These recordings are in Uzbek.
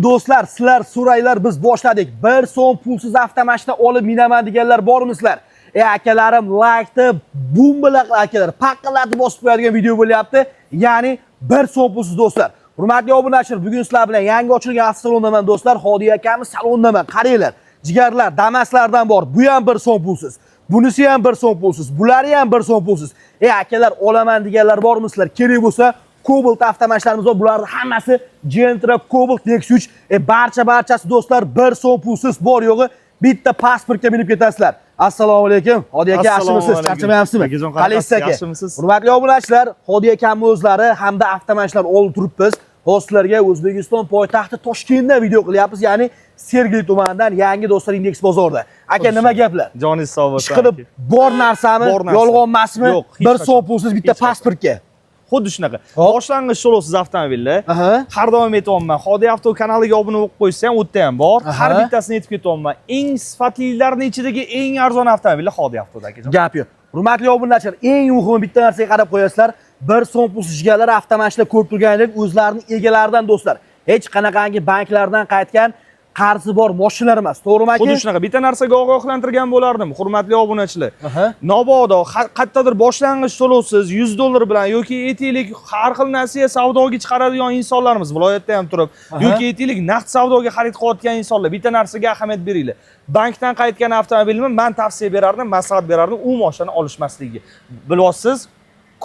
Do'stlar, sizlar so'raylar, biz boshladik. 1 so'm pulsiz avtomashina olib minaman deganlar bormisizlar? Akalarim, like-ni bombalaq akalar, paqqalatib bosib qo'yadigan video bo'lyapti. Ya'ni 1 so'm pulsiz do'stlar. Hurmatli obunachilar, bugun sizlar bilan yangi ochilgan avtosalondaman do'stlar. Xodiya akamiz salondaman. Qaranglar, jigarlar, Damaslardan bor. Bu ham 1 so'm pulsiz. Bunisi ham 1 so'm pulsiz. Bulari ham 1 so'm pulsiz. Akalar, olaman deganlar bormisizlar? Kerak bo'lsa Cobalt avtomashinlarimiz bor. Bularning hammasi Gentra Cobalt Nexus 3. Barchasi do'stlar 1 so'm pulsiz, bor yo'g'i bitta pasportga minib ketasizlar. Assalomu alaykum. Xodiya aka, yaxshimisiz? Charchamayapsizmi? Qalaysiz aka? Hurmatli obunachilar, Xodiya akamning o'zlari hamda avtomashinlar olib turibmiz. Hozirlarga O'zbekiston poytaxti Toshkentdan video qilyapmiz, ya'ni Sergeli tumanidan yangi do'stlar Indeks bozorda. Aka, nima gaplar? Joningiz sog' bo'lsin. Ishqilib bor narsami? Yolg'on emasmi? 1 so'm pulsiz bitta pasportga. Xuddi shunaqa. Boshlang'ich to'lovsiz avtomobillar. Har doim aytyapman, Xodiya avto kanaliga obuna bo'lib qo'ysa ham, o'tda ham bor. Har bittasini aytib ketyapman. Eng sifatlilarning ichidagi eng arzon avtomobillar Xodiya avtoda akajon. Gap yo'q. Hurmatli obunachilar, eng muhimi bitta narsaga qarab qo'yasizlar. 1 so'm pulsiz jigarlar avtomashina ko'rib turganlar o'zlarining egalaridan do'stlar. Hech qanaqangi banklardan qaytgan qarzi bor mashinalar emas, to'g'rimi aka? Xuddi shunaqa. Bitta narsaga ogohlantirgan bo'lardim, hurmatli obunachilar. Mabodo qayerdadir boshlang'ich to'lovsiz 100 dollar bilan yoki aytaylik har xil narsaga savdoga chiqaradigan insonlarimiz viloyatda ham turib, yoki aytaylik naqd savdoga xarid qilayotgan insonlar bitta narsaga ahamiyat beringlar. Bankdan qaytgan avtomobilni men tavsiya berardim, maslahat berardim u mashinani olishmasligiga. Bilyapsiz,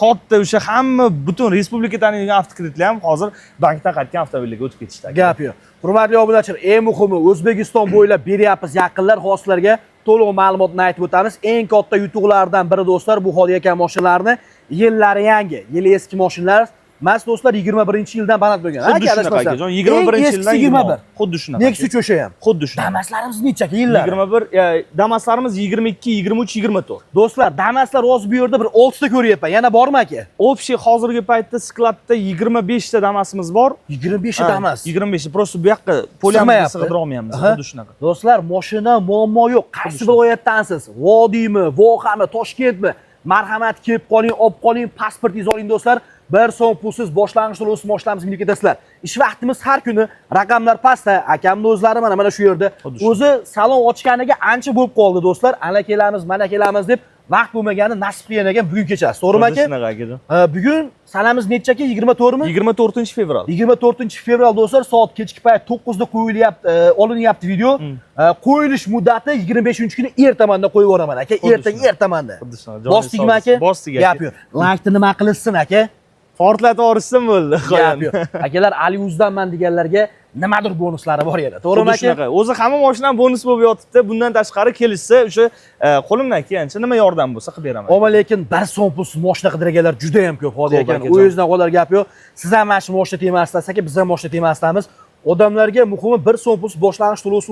katta o'sha hamma butun respublika tanilgan avtokreditlar ham hozir bankdan qaytgan avtomobillarga o'tib ketishdi. Gap yo'q. Hurmatli obunachilar, eng muhimi O'zbekiston bo'ylab beryapmiz yaqinlar hosillarga to'liq ma'lumotni aytib o'tamiz. Eng katta yutuqlardan biri do'stlar bu Xodiya aka mashinalarini yillari yangi, yili eski mashinalar emas do'stlar, 21-yildan banat bo'lgan. Xuddi shunaqa akajon, 21-yildan 21. Xuddi shunaqa. Nexus o'sha ham. Xuddi shunaqa. Damaslarimiz necha aka yillar? 21, Damaslarimiz 22, 23, 24. Do'stlar, Damaslar hozir bu yerda bir 6 ta ko'ryapman. Yana bormi aka? Общий hozirgi paytda skladda 25 ta Damasimiz bor. 25 ta Damas. 25. Prosta bu yoqqa polyamni sig'dira olmayapmiz. Xuddi shunaqa. Do'stlar, mashina muammo yo'q. Qaysi viloyatdansiz? Vodiymi, Vohami, Toshkentmi? Marhamat, kelib qoling, olib qoling, pasportingizni oling do'stlar. 1 so'm pulsiz boshlang'ich to'lovsiz mashinamizni minib ketasizlar. Ish vaqtimiz har kuni, raqamlar pastda. Akamning o'zlari mana shu yerda. O'zi salon ochganiga ancha bo'lib qoldi do'stlar. Ana kelamiz, mana kelamiz deb vaqt bo'lmagani nasib qilgan ekan bugun kechasi. To'g'rimi aka? Shunaqa akajon. Bugun sanamiz nechaki? 24 mi? 24-fevral. 24-fevral do'stlar, soat kechki payt 9 da qo'yilyapti, olinyapti video. Qo'yilish muddati 25-kuni ertamanda qo'yib yuboraman aka. Ertamanda. Bosdingmi aka? Bosdik aka. Gap yo'q. Like-ni nima qilsin aka? Portlatib yuborishsin bo'ldi. Gap yo'q. Akalar, Aliuzdanman deganlarga nimadir bonuslari bor edi. To'g'rimi aka? O'zi hamma mashinadan bonus bo'lib yotibdi. Bundan tashqari kelishsa, o'sha qo'limdan kelgancha nima yordam bo'lsa qilib beraman. Ammo lekin 1 so'm pulsiz mashina qidirganlar juda ham ko'p. Xodiya aka, o'zingizdan qo'lar gap yo'q. Siz ham mana shu mashina temasdasiz aka, biz ham mashina temasdamiz. Odamlarga muhimi 1 so'm pulsiz boshlang'ich to'lov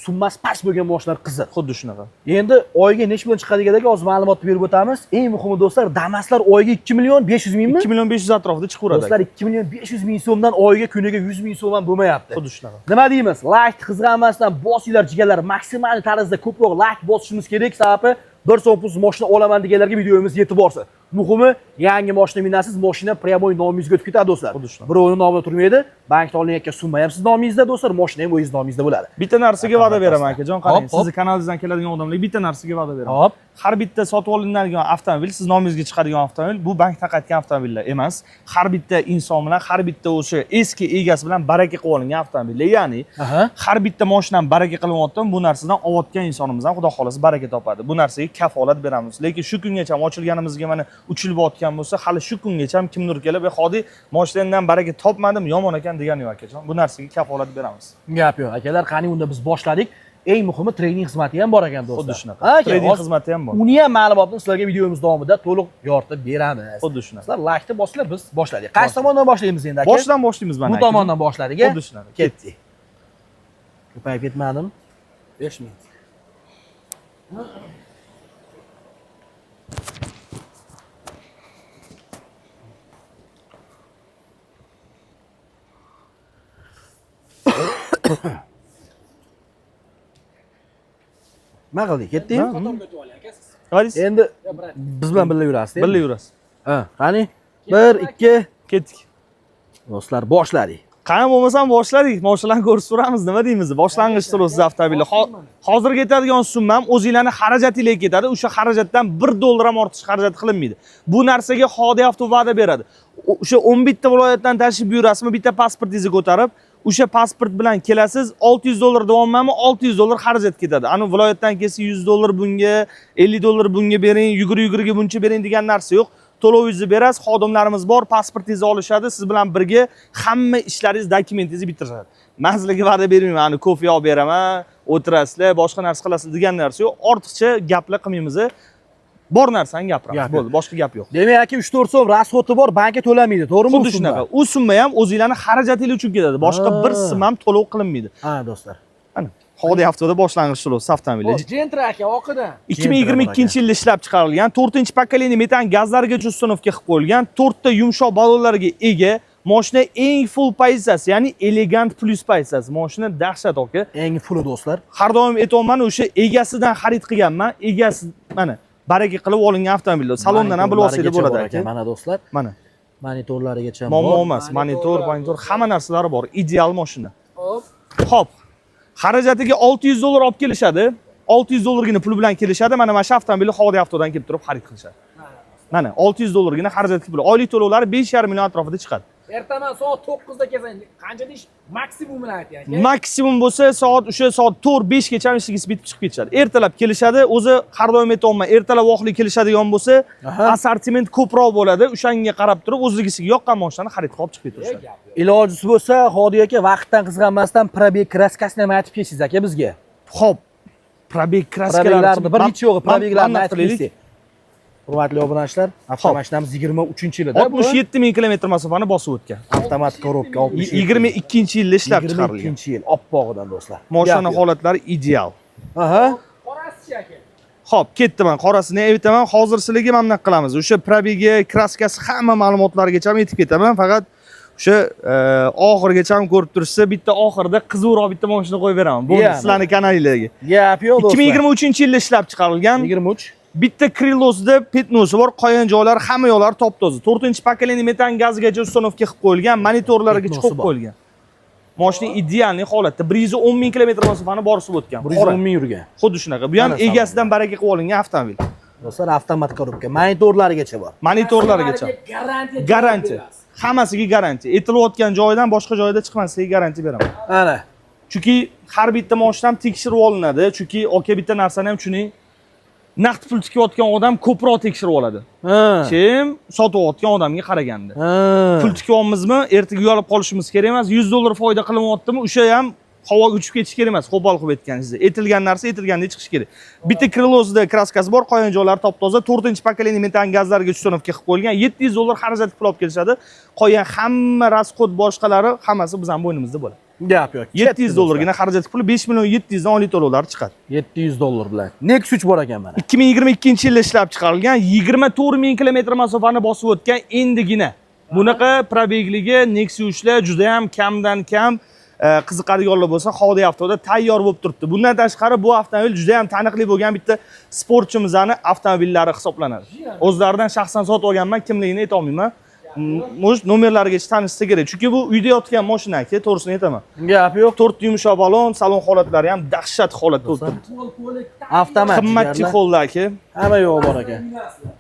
summasi past bo'lgan mashinalar qiziq. Xuddi shunaqa. Endi oyga necha million chiqadiganiga hozir ma'lumotni berib o'tamiz. Eng muhimi do'stlar, Damaslar oyga 2 million 500 mingmi? 2 million 500 atrofida chiqaveradi. Do'stlar, 2 million 500 ming so'mdan oyga kuniga 100 ming so'm ham bo'lmayapti. Xuddi shunaqa. Nima deymiz? Like qizg'anmasdan bosinglar jigarlar, maksimal tarzda ko'proq like bosishimiz kerak. Sababi 1 so'm pulsiz mashina olaman deganlarga videomiz yetib borsa. Muhimi, yangi mashina minasiz, mashina pryamoy nomingizga o'tib ketadi do'stlar. Birovning nomida turmaydi. Bankda olinayotgan summa ham siz nomingizda do'stlar, mashina ham o'zingiz nomingizda bo'ladi. Bitta narsaga va'da beraman akajon, qarang, sizni kanalingizdan keladigan odamlarga bitta narsaga va'da beraman. Har bitta sotib olinadigan avtomobil siz nomingizga chiqadigan avtomobil bu bankdan qaytgan avtomobillar emas. Har bitta inson bilan, har bitta o'sha eski egasi bilan baraka qilib olingan avtomobillar. Ya'ni har bitta mashinani baraka qilyaptim, bu narsadan olayotgan insonimiz ham xudo xolasa baraka topadi. Bu narsaga kafolat beramiz. Lekin shu kungacha ochilganimizga mana 3 yil bo'tgan bo'lsa, hali shu kungacha ham kimdir kelib, "Xodi, mashinamdan baraka topmadim, yomon ekan" degan yo'q akajon. Bu narsaga kafolat beramiz. Gap yo'q. Akalar, qani unda biz boshladik. Eng muhimi trening xizmati ham bor ekan do'stlar. Xuddi shunaqa. Trening xizmati ham bor. Uni ham ma'lumotni sizlarga videomiz davomida to'liq yoritib beramiz. Xuddi shunaqa. Sizlar like-ni bosinglar, biz boshladik. Qaysi tomondan boshlaymiz endi aka? Boshdan boshlaymiz mana. Bu tomondan boshladik. Xuddi shunaqa. Ketdik. Ko'payib ketmadim. 5 minut. Nima qildik? Ketdingmi? Endi biz bilan birga yurasiz. Birga yurasiz. Qani? 1 2 ketdik. Do'stlar, boshladik. Qani bo'lmasam boshladik. Mashinalarni ko'rib turamiz, nima deymiz? Boshlang'ich turibsiz avtomobilda. Hozir ketadigan summam o'zingizlarning xarajatingizga ketadi. O'sha xarajatdan $1 ham ortiq xarajat qilinmaydi. Bu narsaga Xodi Avto va'da beradi. O'sha 11 ta viloyatdan tashrif buyurasizmi, bitta pasportingizni ko'tarib, o'sha pasport bilan kelasiz, $600 davomami $600 xarajat ketadi. Ani viloyatdan kelsa $100 bunga, $50 bunga bering, yugurga buncha bering degan narsa yo'q. To'lovingizni berasiz, xodimlarimiz bor, pasportingizni olishadi, siz bilan birga hamma ishlaringiz, dokumentingizni bitirishadi. Men sizlarga va'da bermayman, ani kofe olib beraman, o'tirasizlar, boshqa narsa qilasizlar degan narsa yo'q. Ortiqcha gaplar qilmaymiz. Bor narsani gapiramiz. Bo'ldi, boshqa gap yo'q. Demak, aka 3-4 so'm rasxoti bor, bankka to'lamaydi, to'g'rimi? Xuddi shunaqa. U summa ham o'zingizlarning xarajatingiz uchun ketadi. Boshqa bir sim ham to'lov qilinmaydi. Ha, do'stlar. Ana, Xodi Avtoda boshlang'ich to'lovsiz avtomobil. Gentra aka, oqidan. 2022-yilda ishlab chiqarilgan 4-pokoleniya metan gazlargacha ustunovka qilib qo'yilgan, 4 ta yumshoq balonlarga ega. Mashina eng full pozitsiyasi, ya'ni elegant plus pozitsiyasi. Mashina dahshat aka. Eng full do'stlar. Har doim aytayman, o'sha egasidan xarid qilganman. Egasi mana baraka qilib olingan avtomobillar. Salondan ham bilib olsangiz bo'ladi aka. Mana do'stlar. Mana monitorlarigacha bor. Muammo emas. Monitor, hamma narsalari bor. Ideal mashina. Xo'p. Xarajatiga $600 olib kelishadi. $600 gina pul bilan kelishadi. Mana shu avtomobilni Xodi Avtodan kelib turib xarid qilishadi. Mana $600 gina xarajat puli. Oylik to'lovlari 5,5 million atrofida chiqadi. Ertaman soat 9 da kelsang, qancha deyish maksimumini ayting. Maksimum bo'lsa o'sha soat 4-5 gacha ishingiz bitib chiqib ketadi. Ertalab kelishadi, o'zi har doim aytayman, ertalab vaqtli kelishadigan bo'lsa, assortiment ko'proq bo'ladi. O'shanga qarab turib, o'zligisiga yoqqan mashinani xarid qilib chiqib ketishadi. Ilojisi bo'lsa, Xodi aka vaqtdan qizg'anmasdan probeg kraskasini ham aytib kelsiz aka bizga. Xo'p. Probeg kraskalarni bir necha yo'g'i probeglarni aytib kelsiz. Hurmatli obunachilar, avtomashinamiz 23-yilida 67 ming kilometr masofani bosib o'tgan. Avtomat korobka 22-yilda ishlab chiqarilgan. 22-yil, oppog'idan do'stlar. Mashina holatlari ideal. Aha. Qorasi aka. Xo'p, ketdiman. Qorasini aytaman. Hozir sizlarga mana bunaqa qilamiz. O'sha probegi, kraskasi hamma ma'lumotlargacha ham aytib ketaman. Faqat o'sha oxirigacha ham ko'rib turishsa, bitta oxirida qiziqroq bitta mashina qo'yib beraman. Bu sizlarning kanalingizga. Gap yo'q do'stlar. 2023-yilda ishlab chiqarilgan. 23. Bitta krilosida petnosi bor, qolgan joylari hamma yo'llari top-toza. 4-pokoleniya metan gazgacha ustunovka qilib qo'yilgan, monitorlarga chiqib qo'yilgan. Mashina idealniy holatda 110 ming kilometr masofani borib o'tgan. 110 ming yurgan. Xuddi shunaqa. Bu ham egasidan baraka qilib olingan avtomobil. Do'stlar, avtomat korobka, monitorlarigacha bor. Monitorlarigacha. Garantiya. Hammasiga garantiya. Aytilayotgan joydan boshqa joyda chiqmasligiga garantiya beraman. Ana. Chunki har bitta mashina ham tekshirib olinadi. Chunki aka bitta narsani ham tushuning. Naqd pul tikayotgan odam ko'proq tekshirib oladi. Kim sotayotgan odamga qaraganda. Pul tikyapmizmi, ertaga uyalib qolishimiz kerak emas. $100 foyda qilyaptimi, o'sha ham havoga uchib ketish kerak emas. Qo'pol qilib aytganingizda, etilgan narsa etilganda chiqish kerak. Bitta krilosida kraskasi bor, qolgan joylari top-toza, 4-pokoleniya metan gazlarga ustunovka qilib qo'yilgan. $700 xarajat pul olib kelishadi. Qolgan hamma rasxod boshqalari hammasi bizning bo'ynimizda bo'ladi. Gap yo'q. $700 gina xarajat puli 5 million 700 dan oylik to'lovlari chiqadi. $700 bilan. Nexus 3 bor ekan mana. 2022-yilda ishlab chiqarilgan, 24 ming kilometr masofani bosib o'tgan endigina. Bunaqa probegligi Nexus 3lar juda ham kamdan kam qiziqadiganlar bo'lsa, Xodi Avtoda tayyor bo'lib turibdi. Bundan tashqari bu avtomobil juda ham taniqli bo'lgan bitta sportchimizning avtomobillari hisoblanadi. O'zlaridan shaxsan sotib olganman, kimligini ayta olmayman. Nomerlariga tanishsa kerak. Chunki bu uyda yotgan mashina aka, to'g'risini aytaman. Gap yo'q. 4 yumshoq balon, salon holatlari ham dahshat holatda o'tiribdi. Avtomat. Qimmatchi qo'llar aka. Hamma yo'q bor ekan.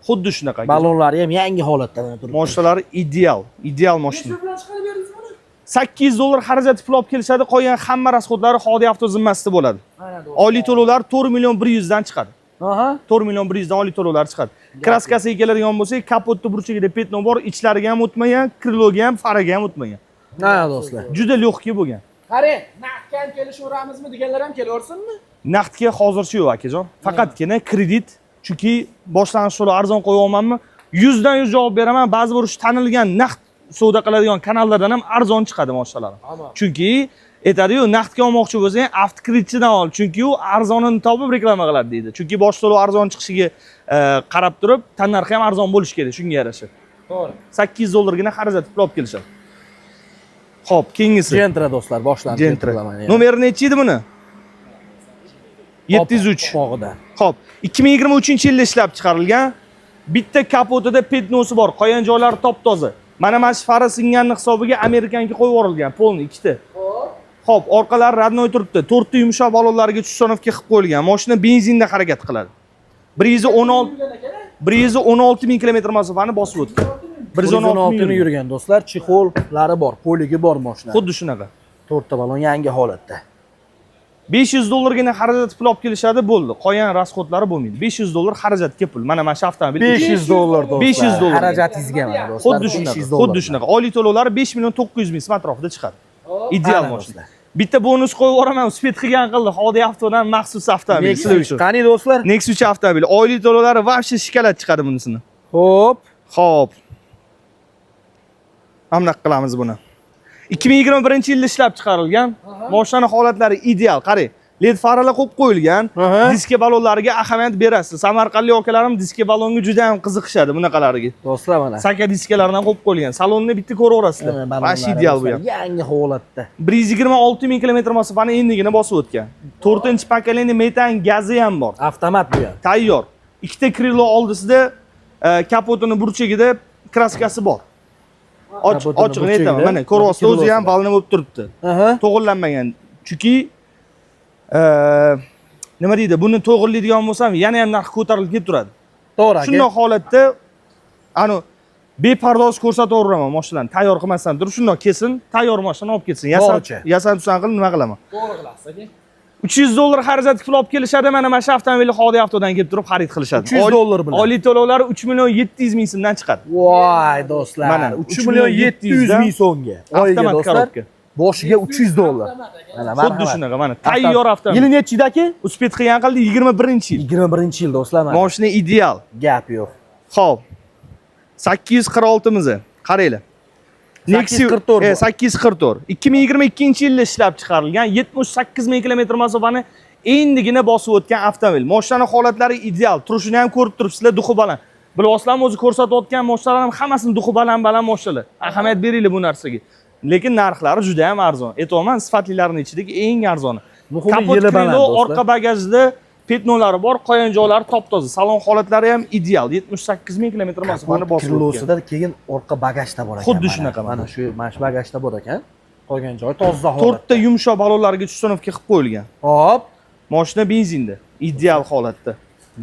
Xuddi shunaqa. Balonlari ham yangi holatda turibdi. Mashinalari ideal mashina. $800 xarajat pul olib kelishadi, qolgan hamma rasxodlari Xodi Avto zimmasida bo'ladi. Oylik to'lovlar 4 million 100 dan chiqadi. Aha. 4 million 100 dan oylik to'lovlar chiqadi. Kraskasiga keladigan bo'lsak, kapotda burchagida petno bor, ichlariga ham o'tmagan, kriloga ham, faraga ham o'tmagan. Ha, do'stlar. Juda lyoqki bo'lgan. Qarang, naqdga ham kelishaveramizmi deganlar ham kelaversinmi? Naqdga hozircha yo'q akajon. Faqatgina kredit, chunki boshlang'ich to'lov arzon qo'yapmanmi? 100 dan 100 javob beraman. Ba'zi bir tanilgan naqd savdo qiladigan kanallardan ham arzon chiqadi mashinalar. Chunki aytadi-yu, naqdga olmoqchi bo'lsang, avtokreditchidan ol. Chunki u arzonini topib reklama qiladi deydi. Chunki bosh to'lov arzon chiqishiga qarab turib, tannarxi ham arzon bo'lishi kerak shunga yarasha. To'g'ri. $800 gina xarajat pul olib kelishadi. Xo'p, keyingisi. Gentra do'stlar, boshlandi. Nomeri nechi edi buni? 703. Xo'p, 2023-yilda ishlab chiqarilgan. Bitta kapotida petnosi bor, qolgan joylari top-toza. Mana shu fara singanni hisobiga Amerikanga qo'yib yuborilgan, polni ikkita. Xo'p, orqalari radnoy turibdi. 4 ta yumshoq balonlarga tushsonovga qilib qo'yilgan. Mashina benzinda harakat qiladi. 116 ming kilometr masofani bosib o'tdi. 116 ming yurgan do'stlar, chexollari bor, poligi bor mashina. Xuddi shunaqa. 4 ta balon yangi holatda. $500 xarajat pul olib kelishadi, bo'ldi. Qolgan rasxodlari bo'lmaydi. $500 xarajatga pul. Mana shu avtomobil $500 do'stlar. $500. Xarajatingizga mana do'stlar. Xuddi shunaqa. Oylik to'lovlari 5 million 900 ming so'm atrofida chiqadi. Ideal mashina. Bitta bonus qo'yib yuboraman, uspet qilgan qildi. Hodi avtodan maxsus avtomobil sizlar uchun. Qani do'stlar? Nexus avtomobil. Oylik to'lovlari vobshe shikalat chiqadi bunisini. Xo'p. Hamnaq qilamiz buni. 2021-yilda ishlab chiqarilgan. Mashinaning holatlari ideal. Qarang, LED faralar qo'yib qo'yilgan. Diska balonlariga ahamiyat berasiz. Samarqandlik akalarim diska balonga juda ham qiziqishadi bunaqalariga. Do'stlar mana. Saka diskalardan qo'yib qo'yilgan. Salonni bitta ko'raverasizlar. Vash ideal bu ham. Yangi holatda. 126 ming kilometr masofani endigina bosib o'tgan. 4-pokoleniya metan gazi ham bor. Avtomat bu ham. Tayyor. Ikkita krilo oldisida kapotini burchagida kraskasi bor. Ochiqni aytaman. Mana ko'ryapsiz, o'zi ham valni bo'lib turibdi. To'g'irlanmagan. Chunki nima deydi, buni to'g'irlaydigan bo'lsam, yana ham narx ko'tarilib ketib turadi. To'g'ri aka. Shunday holatda bepardoz ko'rsataveraman mashinani. Tayyor qilmasdan turib, shundoq kelsin, tayyor mashina olib ketsin. Yasan tusan qilib nima qilaman? To'g'ri qilasiz aka. $300 xarajat pul olib kelishadi, mana shu avtomobilni Hodi avtodan kelib turib xarid qilishadi. $300 bilan. Oylik to'lovlari 3 million 700 ming so'mdan chiqadi. Voy do'stlar, Mana 3 million 700 ming so'mga. Avtomat korobka. Boshiga $300. Mana Xuddi shunaqa, mana tayyor avtomobil. Yili nechida aka? Uspet qilgan qildi 21-yil. 21-yil do'stlar mana. Mashina ideal. Gap yo'q. Xo'p. 846 mizni qaranglar. Nexus 844. 2022-yilda ishlab chiqarilgan 78 ming kilometr masofani endigina bosib o'tgan avtomobil. Mashinaning holatlari ideal. Turishini ham ko'rib turibsizlar, duxi baland. Bilasizlarmi, o'zi ko'rsatayotgan mashinalar hammasini duxi baland mashinalar. Ahamiyat beringlar bu narsaga. Lekin narxlari juda ham arzon. Aytaman, sifatlilarining ichidagi eng arzoni. Kapot krilo, orqa bagajda petnolari bor, qolgan joylari top-toza. Salon holatlari ham ideal. 78 ming kilometr masofani bosib o'tgan. Kilosida keyin orqa bagajda bor ekan. Xuddi shunaqa mana shu bagajda bor ekan. Qolgan joy toza holatda. 4 ta yumshoq balonlarga tushsonovga qilib qo'yilgan. Hop, mashina benzinda, ideal holatda.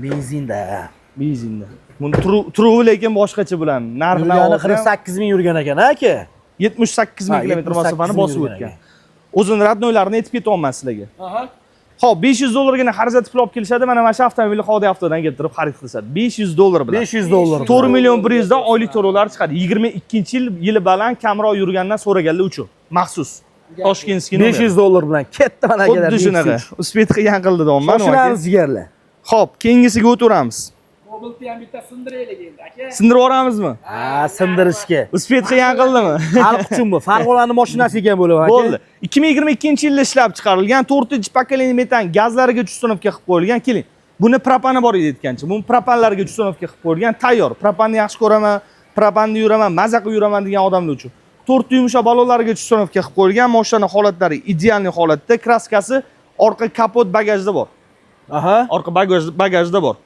Benzinda. Buni turuvi lekin boshqacha bilan narxlari 48 ming yurgan ekan, aka. 78 ming kilometr masofani bosib o'tgan. O'zini radnoylarini aytib ketyapman sizlarga. Xo'p, $500 gina xarajat pul olib kelishadi, mana shu avtomobilni Hodi avtodan kelib turib xarid qilishadi. $500 bilan. $500. 4 million 100 dan oylik to'lovlar chiqadi. 22-yil yili baland kamroq yurgandan so'raganlar uchun maxsus. Toshkentskiy $500 bilan ketdi mana akalar. Xuddi shunaqa. Uspet qilgan qildi deyman. Shunamiz jigarlar. Xo'p, keyingisiga o'tiramiz. Mobilni ham bitta sindiraylik endi aka. Sindirib yuboramizmi? Ha, sindirishga. Uspet qilgan qildimi? Xalq uchun bu. Farg'onani mashinasi ekan bo'lib aka. Bo'ldi. 2022-yilda ishlab chiqarilgan 4-pokoleniya metan gazlariga tushsonovga qilib qo'yilgan. Keling, buni propani bor edi aytgancha. Buni propanlarga tushsonovga qilib qo'yilgan, tayyor. Propanni yaxshi ko'raman, propanni yuraman, maza qilib yuraman degan odamlar uchun. 4 ta yumshoq balonlarga tushsonovga qilib qo'yilgan. Mashina holatlari ideal holatda, kraskasi orqa kapot bagajda bor. Orqa bagajda bor.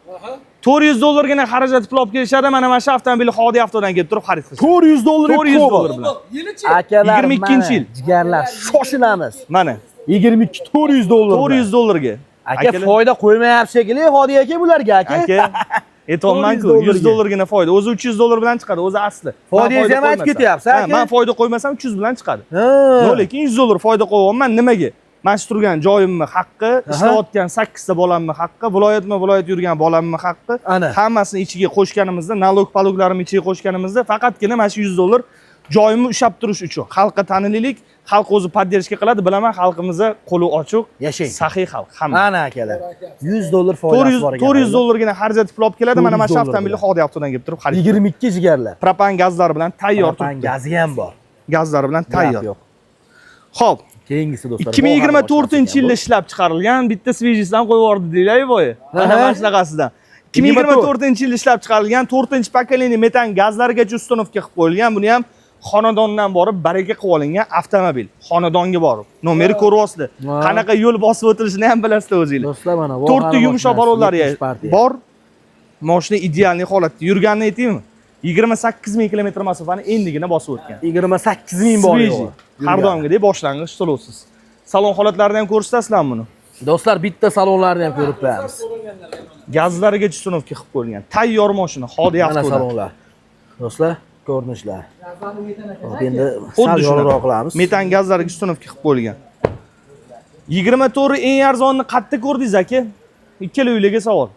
$400 gina xarajat pul olib kelishadi, mana shu avtomobilni Hodi avtodan kelib turib xarid qilishadi. $400 bilan. Akalar, 22-yil. Jigarlar, shoshilamiz. Mana $400. $400 ga. Aka foyda qo'ymayapti shekilli, Hodi aka bularga aka. Aytolman-ku, $100 gina foyda. O'zi $300 bilan chiqadi, o'zi asli. Foydangizni ham aytib ketyapsiz aka. Men foyda qo'ymasam 300 bilan chiqadi. Lekin $100 foyda qo'yapman, nimaga? Mana shu turgan joyimni haqqi, ishlayotgan 8 ta bolamni haqqi, viloyat yurgan bolamni haqqi, hammasini ichiga qo'shganimizda, nalog-paloglarimni ichiga qo'shganimizda faqatgina mana shu $100 joyimni ushlab turish uchun. Xalqqa tanililik, xalq o'zi podderishka qiladi, bilaman, xalqimizga qo'li ochiq, yashang. Saxiy xalq, hamma. Mana akalar. $100 foydasi bor ekan. $400 gina xarajat pul olib keladi, mana shu avtomobilni Hodi avtodan kelib turib xarid. 22 jigarlar. Propan gazlari bilan tayyor turibdi. Propan gazi ham bor. Gazlari bilan tayyor. Xo'p, keyingisi do'stlar. 2024-yilda ishlab chiqarilgan bitta svejisidan qo'yib yubordi deylar voy. Mana shunaqasidan. 2024-yilda ishlab chiqarilgan 4-pokoleniya metan gazlarigacha uстановка qilib qo'yilgan. Buni ham xonadondan borib baraka qilib olingan avtomobil. Xonadonga borib. Nomeri ko'ryapsizlar. Qanaqa yo'l bosib o'tilishini ham bilasizlar o'zingizlar. Do'stlar mana bu 4 ta yumshoq balonlari bor. Mashina ideal holatda. Yurganini aytaymi? 28 ming kilometr masofani endigina bosib o'tgan. 28 ming bor yo'q. Har doimgidek boshlang'ich to'lovsiz. Salon holatlarini ham ko'rsatasizlarmi buni? Do'stlar, bitta salonlarni ham ko'rib qo'yamiz. Gazlariga ustunovka qilib qo'yilgan. Tayyor mashina, Hodi Mana avtoda. salonlar. Do'stlar, ko'rinishlar. Hop, endi Xuddi sal shunaqa. yorroq qilamiz. Metan gazlariga ustunovka qilib qo'yilgan. 24 eng arzonni qayerda ko'rdingiz aka? Ikkala uylarga savol.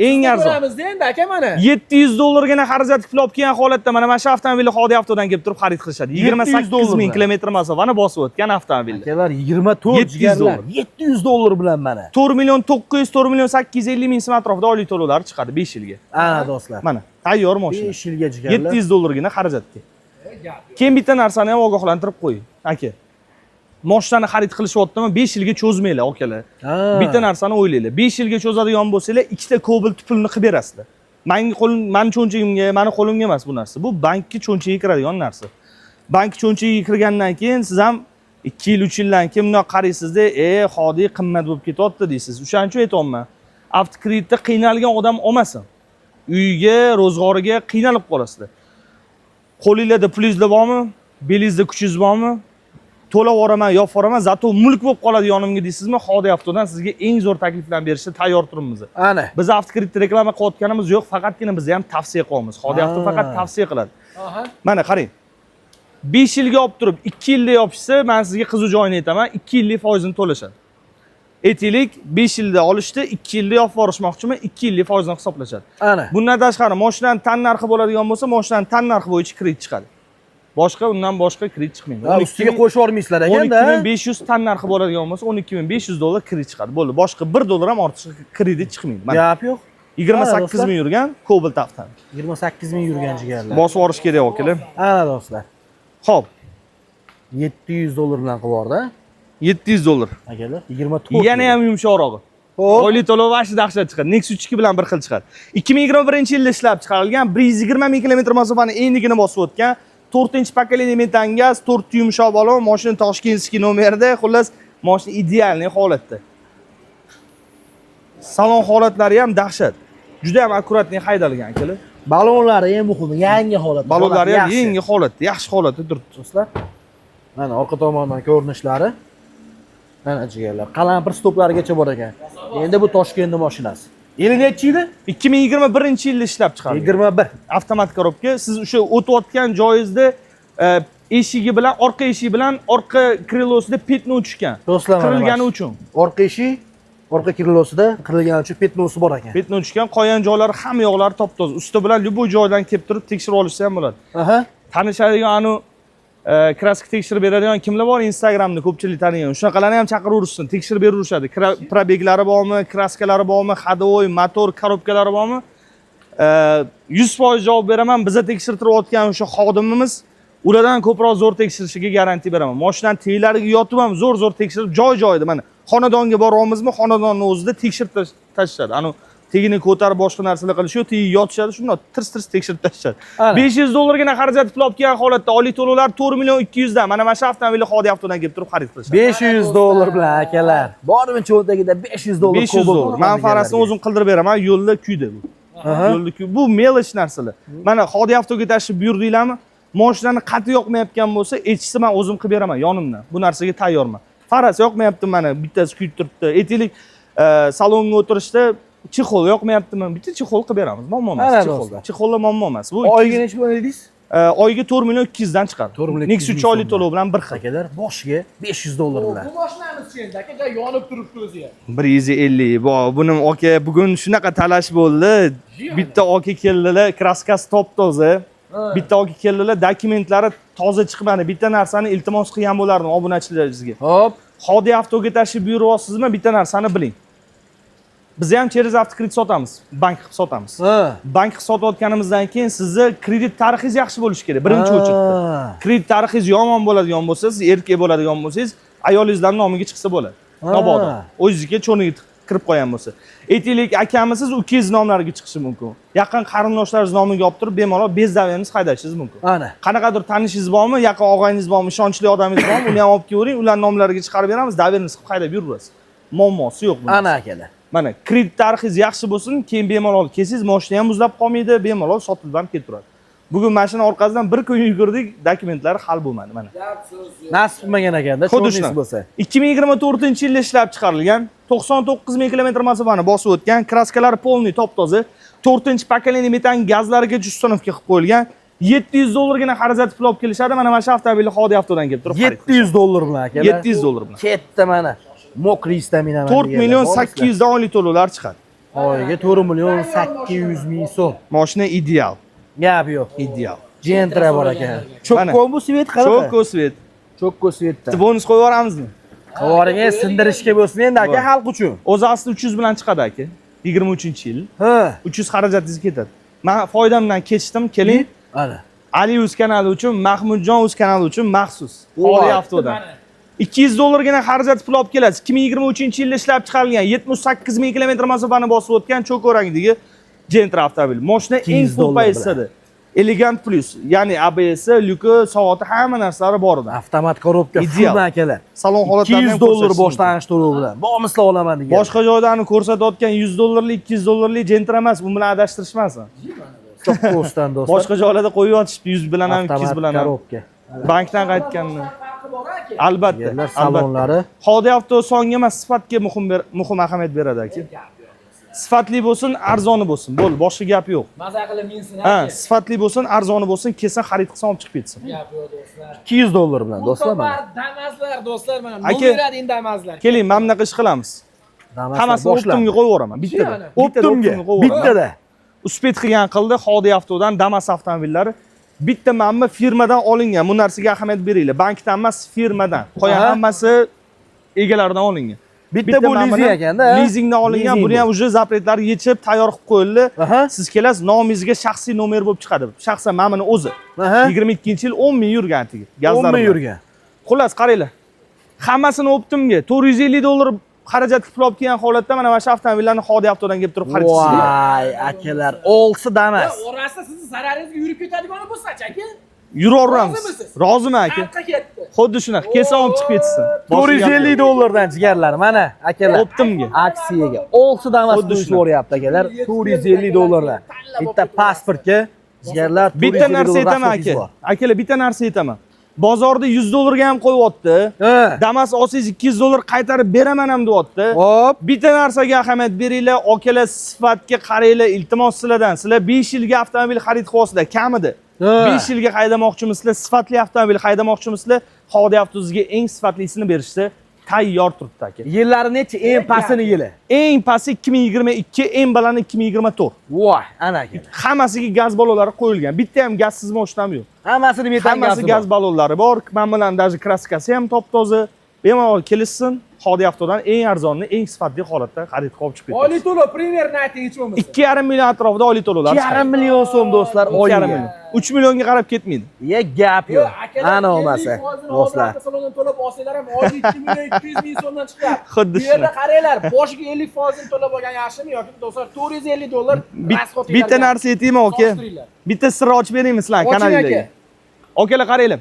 Eng arzon. Ko'ramizda endi aka mana. 700 dollargina xarajat qilib olib kelgan holatda mana shu avtomobilni Hodi avtodan kelib turib xarid qilishadi. 28 ming kilometr masofani bosib o'tgan avtomobilni. Akalar 24 jigarlar. 700 dollar bilan mana. 4 million 900, 4 million 850 ming so'm atrofida oylik to'lovlar chiqadi 5 yilga. Ana do'stlar. Mana tayyor mashina. 5 yilga jigarlar. 700 dollargina xarajatga. Keyin bitta narsani ham ogohlantirib qo'ying, aka. Mashinani xarid qilishyaptimi 5 yilga cho'zmanglar, akalar. Bitta narsani o'ylanglar. 5 yilga cho'zadigan bo'lsanglar, ikkita Cobalt pulni qilib berasizlar. Meni cho'nchagimga, meni qo'limga emas bu narsa. Bu bankka cho'nchaga kiradigan narsa. Bank cho'nchagiga kirgandan keyin siz ham 2 yil, 3 yildan keyin bundoq qaraysizda, Hodi qimmat bo'lib ketyapti deysiz. O'shaning uchun aytayapman. Avtokreditda qiynalgan odam olmasin. Uyiga, ro'zg'origa qiynalib qolasizlar. Qo'lingizda pulingizda bormi? Belingizda kuchingiz bormi? To'lab yuboraman, yopib yuboraman, zato mulk bo'lib qoladi yonimga deysizmi? Hodi avtodan sizga eng zo'r takliflarni berishga tayyor turibmiz. Ana. Biz avtokreditda reklama qilayotganimiz yo'q, faqatgina biz ham tavsiya qilamiz. Hodi avto faqat tavsiya qiladi. Mana qarang. 5 yilga olib turib, 2 yilda yopishsa, men sizga qiziq joyini aytaman, 2 yillik foizini to'lashadi. Aytaylik, 5 yilda olishdi, 2 yilda yopib yuborishmoqchiman, 2 yillik foizini hisoblashadi. Ana. Bundan tashqari mashinaning tan narxi bo'ladigan bo'lsa, mashinaning tan narxi bo'yicha kredit chiqadi. Boshqa undan boshqa kredit chiqmaydi. Ustiga qo'shib yormaysizlar ekanda. 12500 tan narxi bo'ladigan bo'lsa, 12500 dollar kredit chiqadi. Bo'ldi. Boshqa 1 dollar ham ortiqcha kredit chiqmaydi. Mana Gap yo'q. 28 ming yurgan Cobalt avtomobil. 28 ming yurgan jigarlar. Bosib yuborish kerak akalar. Ana do'stlar. Xo'p, 700 dollar bilan qilib yubordi. 700 dollar. Akalar 24. Yana ham yumshoqrog'i. Oylik to'lov vashi dahshat chiqadi. Nexus 2 bilan bir xil chiqadi. 2021-yilda ishlab chiqarilgan 120 ming kilometr masofani endigina bosib o'tgan 4-pokoleniya metan gaz, 4 yumshoq balon, mashina Toshkentskiy nomerda, xullas mashina idealniy holatda. Salon holatlari ham dahshat. Juda ham akkuratniy haydalgan akalar. Balonlari ham muhim, yangi holat. Balonlari ham yangi holatda, yaxshi holatda turibdi do'stlar. Mana orqa tomondan ko'rinishlari. Mana jigarlar, qalampir stoplarigacha bor ekan. Endi bu Toshkentning mashinasi. Yili nechi yili? 2021-yilda ishlab chiqarilgan. 21. Avtomat korobka. Siz o'sha o'tayotgan joyingizda eshigi bilan, orqa eshigi bilan orqa krilosida petno tushgan. Do'stlar, Qirilgani uchun. Orqa eshik, orqa krilosida qirilgani uchun petnosi bor ekan. Petno tushgan, qolgan joylari hamma yoqlari top-toza. Usti bilan любой joydan kelib turib tekshirib olishsa ham bo'ladi. Aha. Tanishadigan anu kraska tekshirib beradigan kimlar bor Instagramda ko'pchilik tanigan. Shunaqalarni ham chaqiraverishsin, tekshirib berishadi. Probeglari bormi, kraskalari bormi, hadovoy, motor, korobkalari bormi? 100% javob beraman. Biza tekshirtirayotgan o'sha xodimimiz ulardan ko'proq zo'r tekshirishiga garantiya beraman. Mashinaning teglariga yotib ham zo'r tekshirib, joy-joyida mana xonadonga boramizmi, xonadonning o'zida tekshirib tashlashadi. Ani tegini ko'tarib boshqa narsalar qilishib, tegi yotishadi, shunday tirs tekshirib tashlashadi. 500 dollargina xarajat qilib olib kelgan holatda oylik to'lovlar 4 million 200 dan. Mana shu avtomobilni Hodi avtodan kelib turib xarid qilishadi. 500 dollar bilan akalar. Bormi cho'ntagida 500 dollar 500 dollar. Men farasini o'zim qildirib beraman, yo'lda kuydi bu. Yo'lda kuy. Bu melish narsalar. Mana Hodi avtoga tashlab buyurdinglarmi? Mashinani qati yoqmayotgan bo'lsa, echisi men o'zim qilib beraman yonimdan. Bu narsaga tayyorman. Faras yoqmayapti mana, bittasi kuyib turibdi. Aytaylik, salonga o'tirishda chexol yoqmayaptimi? Bitta chexol qilib beramiz. Muammo emas, chexol. Chexollar muammo emas. Bu oyga necha pul dedingiz? Oyga 4 million 200 dan chiqadi. Nexus 3 oylik to'lov bilan bir xil. Akalar, boshiga 500 dollar bilan. Bu mashinamiz endi aka yonib turibdi o'zi ham. 150 bor. Buni aka bugun shunaqa talash bo'ldi. Bitta aka keldilar, kraskasi top-toza. Bitta aka keldilar, dokumentlari toza chiqmadi. Bitta narsani iltimos qilgan bo'lardim obunachilaringizga. Hop, Hodi avtoga tashib buyuryapsizmi? Bitta narsani biling. Biz ham через avtokredit sotamiz, bank qilib sotamiz. Bank qilib sotayotganimizdan keyin sizni kredit tarixingiz yaxshi bo'lishi kerak. Birinchi o'chirda. Kredit tarixingiz yomon bo'ladigan bo'lsa, siz erkak bo'ladigan bo'lsangiz, ayolingizning nomiga chiqsa bo'ladi. Mabodo. O'zingizga cho'niga kirib qo'ygan bo'lsa. Aytaylik, akamiz siz ukangiz nomlariga chiqishi mumkin. Yaqin qarindoshlaringiz nomiga olib turib, bemalol bezdavingiz haydashingiz mumkin. Ana. Qanaqadir tanishingiz bormi, yaqin og'ayingiz bormi, ishonchli odamingiz bormi, uni ham olib kelavering, ular nomlariga chiqarib beramiz, daverni qilib haydab yuraverasiz. Muammosi yo'q buning. Ana akalar. Mana kredit tarixingiz yaxshi bo'lsin, keyin bemalol kelsangiz, mashina ham muzlab qolmaydi, bemalol sotib ham ketaveradi. Bugun mashina orqasidan bir kun yugurdik, dokumentlari hal bo'lmadi mana. Nasib qilmagan ekanda, Xuddi cho'ngiz shunaqa. bo'lsa. 2024-yilda ishlab chiqarilgan, 99 ming kilometr masofani bosib o'tgan, kraskalari polniy top-toza, 4-pokoleniya metan gazlariga uстановka qilib qo'yilgan. $700 xarajat pul olib kelishadi. Mana mana shu avtomobilni Xodi avtodan kelib turib xarid qilishadi. $700 bilan akalar. $700 bilan. Ketdi mana. Mokriy staminaman. 4 million 800 dan oylik to'lovlar chiqadi. Oyiga 4 million 800 ming so'm. Mashina ideal, Gap yo'q. ideal. Gentra bor ekan. Cho'kko bu svet qanaqa? Cho'kko svet. Cho'kko svetda. Bonus qo'yib yuboramizmi? Qo'voringa sindirishga bo'lsin endi aka xalq uchun. O'zi asli 300 bilan chiqadi aka. 23-yil. Ha. 300 xarajatingiz ketadi. Men foydamdan kechdim, keling. Ana. Ali o'z kanali uchun, Mahmudjon o'z kanali uchun maxsus. Xoli avtodan. $200 gina xarajat pul olib kelasiz. 2023-yilda ishlab chiqarilgan 78 ming kilometr masofani bosib o'tgan cho'k rangidagi Gentra avtomobil. Mashina eng ko'p pozitsiyada. Elegant plus, ya'ni ABS, lyuki, soati hamma narsalari bor edi. Avtomat korobka Ideal. full akalar. Salon holatlarini $200 boshlang'ich to'lov bilan. Bormislar olaman degan. Boshqa joylarni ko'rsatayotgan $100, $200 Gentra emas, bu bilan adashtirishmasin. Cho'qqosdan do'stlar. Boshqa joylarda qo'yib yotishibdi 100 bilan ham, 200 bilan ham. korobka. Bankdan qaytganini. Albatta. Yerlar salonlari. Xodi avto songa emas, sifatga muhim ahamiyat beradi aka. Sifatli bo'lsin, arzoni bo'lsin. Bo'l, boshqa gap yo'q. Maza qilib minsin Ha, aka. sifatli bo'lsin, arzoni bo'lsin, kelsa xarid qilsa olib chiqib ketsin. Gap yo'q do'stlar. $200 bilan do'stlar mana. Damazlar do'stlar mana. Aka, Nomeradi indamazlar. Keling, mana bunaqa ish qilamiz. Hammasini optimga qo'yib yuboraman, bittada. Optimga, bittada. Uspet qilgan qildi Xodi avtodan Damas avtomobillari. Bitta manba firmadan olingan. Bu narsaga ahamiyat beringlar. Bankdan emas, firmadan. Qolgan hammasi egalaridan olingan. Bitta bu lizing ekanda. Lizingdan olingan. Buni ham уже запреtlari yechib, tayyor qilib qo'yildi. Siz kelasiz, nomingizga shaxsiy nomer bo'lib chiqadi. Shaxsan mana buni o'zi. 22-yil 10 ming yurgan tigi. Gazlar 10 ming yurgan. Xullas, qaranglar. Hammasini optimga $450 xarajat pul olib kelgan holatda mana shu avtomobillarni Xodi avtodan kelib turib xarid qilasiz. Voy, akalar, olsi Damas. Orasida sizni zararingizga yurib ketadigani bo'lsa-chi aka? Yuraveramiz. Roziman aka? Qayerga ketdi? Xuddi shunaqa. Kelsa olib chiqib ketsin. $450 dan jigarlar mana akalar. Optimga. Aksiyaga. Olsi Damas qo'yib o'ryapti akalar. $450 dan. Bitta pasportga jigarlar Bitta narsa aytaman aka. Akalar, bitta narsa aytaman. Bozorda $100 ga ham qo'yapti. Damas olsangiz $200 qaytarib beraman ham deyapti. Hop, Bitta narsaga ahamiyat beringlar, akalar, sifatga qaranglar, iltimos sizlardan. Sizlar 5 yilga avtomobil xarid qilyapsizlar, kamida. 5 yilga haydamoqchimisizlar, sifatli avtomobil haydamoqchimisizlar, Xodi avtozizga eng sifatlisini berishsa tayyor turibdi aka. yillari necha? Eng pastini yili. Eng pasti 2022, eng balani 2024. Voy, ana aka. Hammasiga gaz ballonlari qo'yilgan. Bitta ham gazsiz mashina ham yo'q. Hammasini metan Hammasi gaz ballonlari bor. Men bilan даже kraskasi ham top-toza. Bemalol kelishsin. Xodi avtodan eng arzonni, eng sifatli holatda xarid qilib chiqib ketdi. Oliy to'lov primerni ayting hech bo'lmasa. 2,5 million atrofida oylik to'lovlar. 2,5 million so'm do'stlar 2,5 oyiga. million. 3 millionga qarab ketmaydi. Ye gap yo'q. Ana olmasa do'stlar. Salondan to'lab olsanglar ham oylik 2 million 200 ming so'mdan chiqadi. Xuddi Bu yerda qaranglar, boshiga 50% to'lab olgan yaxshimi yoki do'stlar $450 rasxod. Bitta narsa aytaymi aka? Bitta sir ochib beraymi sizlar kanalingizga? Akalar qaranglar.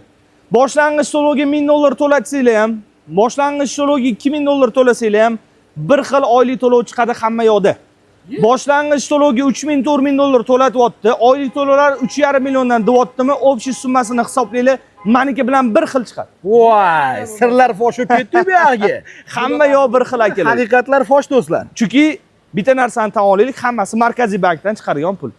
Boshlang'ich to'lovga $1000 to'latsanglar ham, boshlang'ich to'lovga $2000 to'lasanglar ham bir xil oylik to'lov chiqadi hamma yoqda. Boshlang'ich to'lovga $3000-$4000 to'latyapti. Oylik to'lovlar 3,5 milliondan deyaptimi? Общий summasini hisoblanglar. Meniki bilan bir xil chiqadi. Voy, sirlar fosh bo'lib ketdi bu yerga. Hamma yoq bir xil akalar. Haqiqatlar fosh do'stlar. Chunki bitta narsani tan olaylik, hammasi markaziy bankdan chiqargan pul.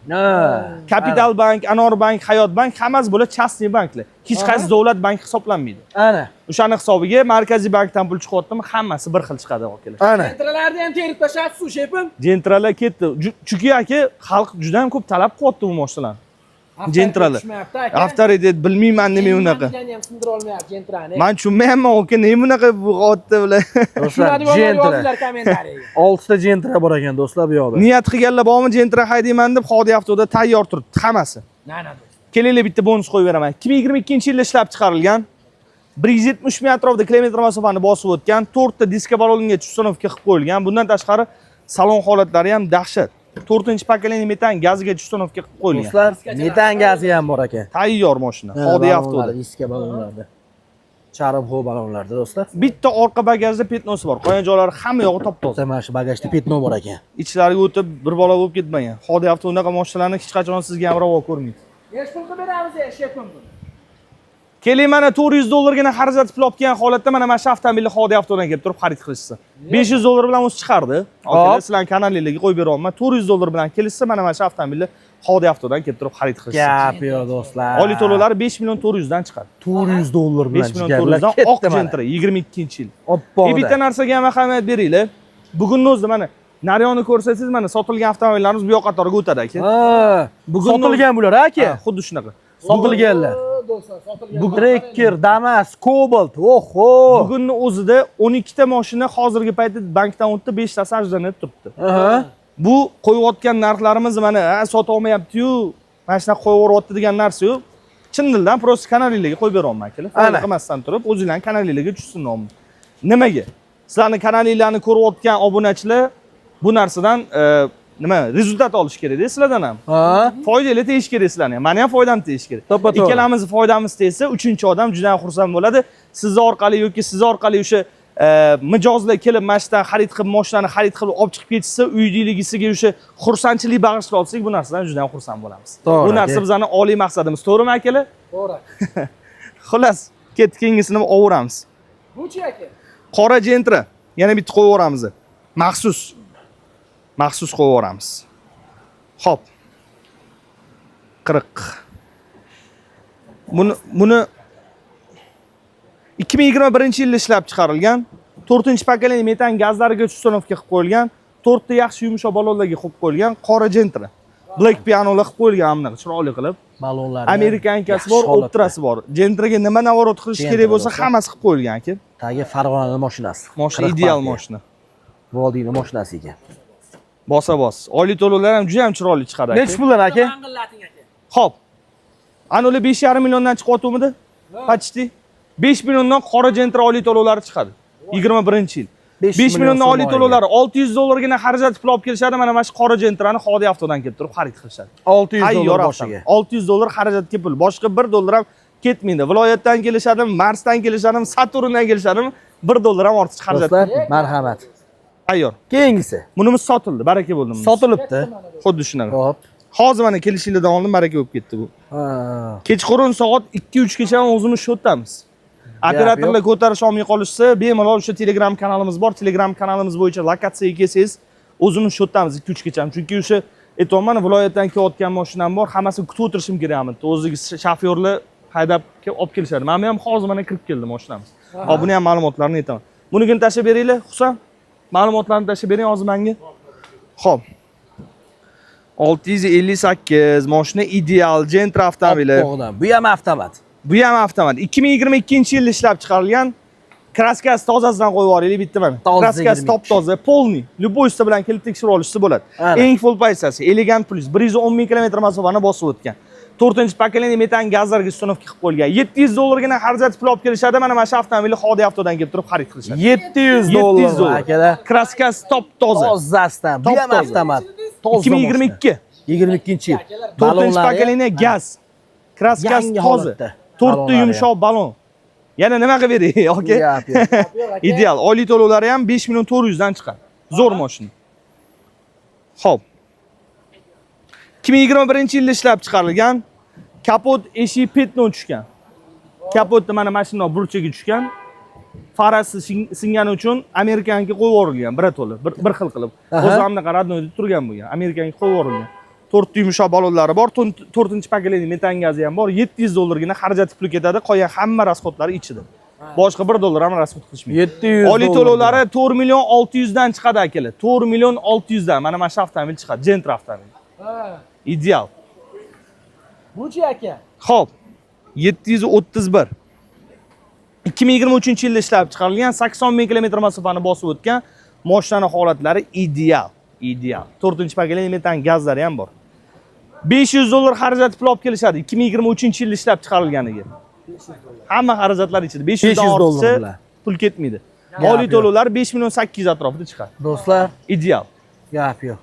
Kapital bank, Anor bank, Hayot bank hammasi bo'la частный banklar. Hech qaysi davlat bank hisoblanmaydi. Ana. O'shani hisobiga markaziy bankdan pul chiqyaptimi, hammasi bir xil chiqadi akalar. Ana. Gentralarni ham terib tashlabsiz, shepim. Gentralar ketdi. Chunki aka xalq juda ham ko'p talab qilyapti bu mashinalarni. Gentralar. Avtoritet bilmayman nima unaqa. Meni ham sindira olmayapti Gentrani. Men tushunmayman aka, nima bunaqa bu g'otda bilan. Do'stlar, Yozinglar kommentariyaga. 6 ta Gentra bor ekan do'stlar bu yoqda. Niyat qilganlar bormi Gentra haydayman deb Xodi avtoda tayyor turibdi hammasi. Mana Kelinglar bitta bonus qo'yib beraman. 2022-yilda ishlab chiqarilgan 170 ming atrofida kilometr masofani bosib o'tgan, 4 ta diska balonga uстановка qilib qo'yilgan. Bundan tashqari salon holatlari ham dahshat. 4-pokoleniya metan gaziga uстановка qilib qo'yilgan. Do'stlar, metan gazi ham bor ekan. Tayyor mashina. Xodi avtoda. Diska balonlarda. Charm xo balonlarda do'stlar. Bitta orqa bagajda petnosi bor. Qolgan joylari hamma yog'i top-toza. Mana shu bagajda petno bor ekan. Ichlariga o'tib bir bola bo'lib ketmagan. Xodi avto unaqa mashinalarni hech qachon sizga ham ravo ko'rmaydi. Necha pul qilib beramiz eshakun buni? Keling, mana 400 dollargina xarajat pul olib kelgan holatda mana shu avtomobilni Xodi avtodan kelib turib xarid qilishsa. 500 dollar bilan o'zi chiqardi. Akalar, sizlarning kanalingizga qo'yib beraman. 400 dollar bilan kelishsa, mana shu avtomobilni Xodi avtodan kelib turib xarid qilishsa. Gap yo'q do'stlar. Oliy to'lovlari 5 million 400 dan chiqadi. 400 dollar bilan 5 million 400 dan oq Gentra 22-yil. Bitta narsaga ham ahamiyat beringlar. Bugunning o'zida mana naryonni ko'rsangiz, mana sotilgan avtomobillarimiz bu yoq qatoriga o'tadi aka. Ha, bugun sotilgan bular aka. Xuddi shunaqa. Sotilganlar. Do'stlar, sotilgan. Bu Tracker, Damas, Cobalt, oho. Bugunning o'zida 12 ta mashina hozirgi paytda bankdan o'tdi, 5 tasi ajranib turibdi. Aha. Bu qo'yayotgan narxlarimiz mana sota olmayapti-yu, mana shunaqa qo'yib yuboryapti degan narsa yo'q. Chin dildan prosta kanalingizga qo'yib beraman akalar. Foyda qilmasdan turib, o'zingizlarning kanalingizga tushsin nom. Nimaga? Sizlarning kanalinglarni ko'rayotgan obunachilar bu narsadan nima rezultat olish kerak-da sizlardan ham. Ha. Foydali tegish kerak sizlarga. Meni ham foydam tegish kerak. Ikkalamiz foydamiz tegsa, uchinchi odam juda ham xursand bo'ladi. Siz orqali yoki siz orqali o'sha mijozlar kelib mashinadan xarid qilib, mashinani xarid qilib olib chiqib ketsa, uydaligisiga o'sha xursandchilik bag'ishlab olsak, bu narsadan juda ham xursand bo'lamiz. Bu narsa bizning oliy maqsadimiz, to'g'rimi akalar? To'g'ri. Xullas, keyingisini olaveramiz. Buchi aka. Qora Gentra yana bitta qo'yib yuboramiz. Maxsus qo'yib yuboramiz. Xo'p. 40. Buni 2021-yilda ishlab chiqarilgan, 4-pakaleniya metan gazlariga uстановка qilib qo'yilgan, 4 ta yaxshi yumshoq balonlarga qo'yib qo'yilgan qora Gentra. Black pianolar qilib qo'yilgan bunaqa chiroyli qilib. Balonlar. Amerikankasi bor, Optrasi bor. Gentraga nima navorot qilish kerak bo'lsa, hammasi qilib qo'yilgan aka. Tagi Farg'ona mashinasi. Mashina ideal mashina. Vodiyning mashinasi ekan. Bosa-bos. Oliy to'lovlar ham juda ham chiroyli chiqadi aka. Necha puldan aka? Anqillating aka. Xo'p. Ana ular 5,5 milliondan chiqyaptimi? Почти. 5 milliondan qora Gentra oliy to'lovlari chiqadi. 21-yil. 5 milliondan oliy to'lovlari 600 dollargina xarajat pul olib kelishadi. Mana shu qora Gentrani Xodi avtodan kelib turib xarid qilishadi. 600 dollar boshiga. 600 dollar xarajatga pul. Boshqa 1 dollar ham ketmaydi. Viloyatdan kelishadimi, Marsdan kelishadimi, Saturndan kelishadimi, 1 dollar ham ortiqcha xarajat. Do'stlar, marhamat. Tayyor. Keyingisi. Bunimiz sotildi, baraka bo'ldi. Sotilibdi. Xuddi shunaqa. Xo'p. Hozir mana kelishinglardan oldin baraka bo'lib ketdi bu. Ha. Kechqurun soat 2-3 gacha o'zimiz shotdamiz. Operatorlar ko'tarish olmay qolishsa, bemalol o'sha Telegram kanalimiz bor. Telegram kanalimiz bo'yicha lokatsiyaga kelsangiz, o'zimiz shotamiz 2-3 gacha. Chunki o'sha aytayman, viloyatdan kelayotgan mashinam bor, hammasini kutib o'tirishim kerak edi. O'zligi shofyorlar haydab olib kelishadi. Men ham hozir mana kirib keldim mashinamiz. Hop, buni ham ma'lumotlarini aytaman. Bunigini tashlab beringlar, Husan. Ma'lumotlarni tashlab bering hozir menga. Xo'p. 658 mashina ideal Gentra avtomobili. Bu ham avtomat. Bu ham avtomat. 2022-yilda ishlab chiqarilgan. Kraskasi tozasidan qo'yib yuboraylik bitta mana. Kraskasi top-toza, polniy. Любойся bilan kelib tekshirib olishsa bo'ladi. Eng full paysasi, Elegant Plus 110 ming kilometr masofani bosib o'tgan. 4-pakaleniya metan gazlarga uстановка qilib qo'yilgan. 700 dollargina xarajat pul olib kelishadi. Mana shu avtomobilni Xodi avtodan kelib turib xarid qilishadi. 700 dollar akalar. Kraskasi top-toza. Tozasidan. Bu ham avtomat. 2022. 22-yil. 4-pakaleniya gaz. Kraskasi toza. 4 ta yumshoq balon. Yana nima qilib beray, aka? Ideal. Oliy to'lovlari ham 5 million 400 dan chiqadi. Zo'r mashina. Xo'p. 2021-yilda ishlab chiqarilgan. Kapot eshik petno tushgan. Kapotda mana mashina burchaga tushgan. Farasi singani uchun Amerikanga qo'yib yuborilgan, birato'la, bir xil qilib. O'zi ham bunaqa radnoyda turgan bo'lgan. Amerikanga qo'yib yuborilgan. 4 yumshoq balonlari bor, 4-pakaleniya metan gazi ham bor. 700 dollargina xarajat puli ketadi, qolgan hamma rasxodlari ichida. Boshqa 1 dollar ham rasxod qilishmaydi. 700. Oliy to'lovlari 4 million 600 dan chiqadi akalar. 4 million 600 dan mana shu avtomobil chiqadi, Gentra avtomobili. Ha. Ideal. Buchi aka. Xo'p. 731. 2023-yilda ishlab chiqarilgan 80 ming kilometr masofani bosib o'tgan mashinaning holatlari ideal. Ideal. 4-pakaleniya metan gazlari ham bor. 500 dollar xarajat pul olib kelishadi 2023-yilda ishlab chiqarilganiga. Hamma xarajatlar ichida 500 dan ortiqcha pul ketmaydi. Oliy to'lovlar 5 million 800 atrofida chiqadi. Do'stlar, ideal. Gap yo'q.